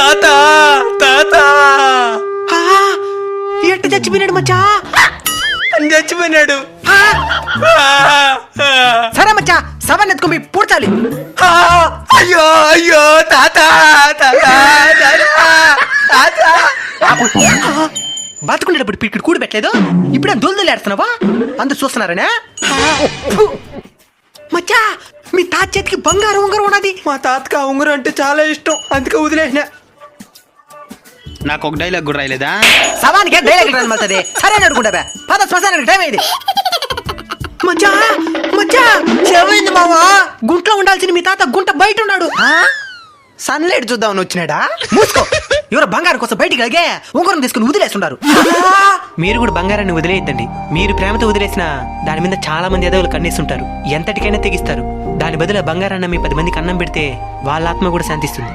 తాత తాత ఎట్ట చచ్చిపోయినాడు మచ్చా? చచ్చిపోయినాడు. సరే మచ్చా, శవాన్ని ఎత్తుకొని పూడ్చాలి. అయ్యో అయ్యో తాత తాత తాత. బతుకుండేటప్పుడు పిక్కడి కూడి పెట్టలేదు, ఇప్పుడు దొల్దలేడుతున్నావా? అందరు చూస్తున్నారనే. మచ్చా, మీ తాత చేతికి బంగారం ఉంగరం ఉన్నది. మా తాతకి ఆ ఉంగరం అంటే చాలా ఇష్టం, అందుకే వదిలేసిన. నాకు ఒక డైలాగ్ కూడా రాయలేదా? శవానికి డైలాగ్ రానమవుతుంది. సరే అనుకుంటా, పద శ్మశానానికి టైం అయింది. మచ్చా మచ్చా, ఏమైంది మావా? గుంట్లో ఉండాల్సిన మీ తాత గుంట బయట ఉన్నాడు. సన్లైట్ చూద్దామని వచ్చినాడా? మూసుకో. ఎవరో బంగారం కోసం బయటికి లాగే ఉంగరం తీసుకుని వదిలేస్తున్నారు. మీరు కూడా బంగారాన్ని వదిలేయద్దండి. మీరు ప్రేమతో వదిలేసిన దాని మీద చాలా మంది ఎదవులు కన్నేస్తుంటారు, ఎంతటికైనా తెగిస్తారు. దాని బదులు బంగారాన్ని మీ 10 మందికి అన్నం పెడితే వాళ్ళ ఆత్మ కూడా శాంతిస్తుంది.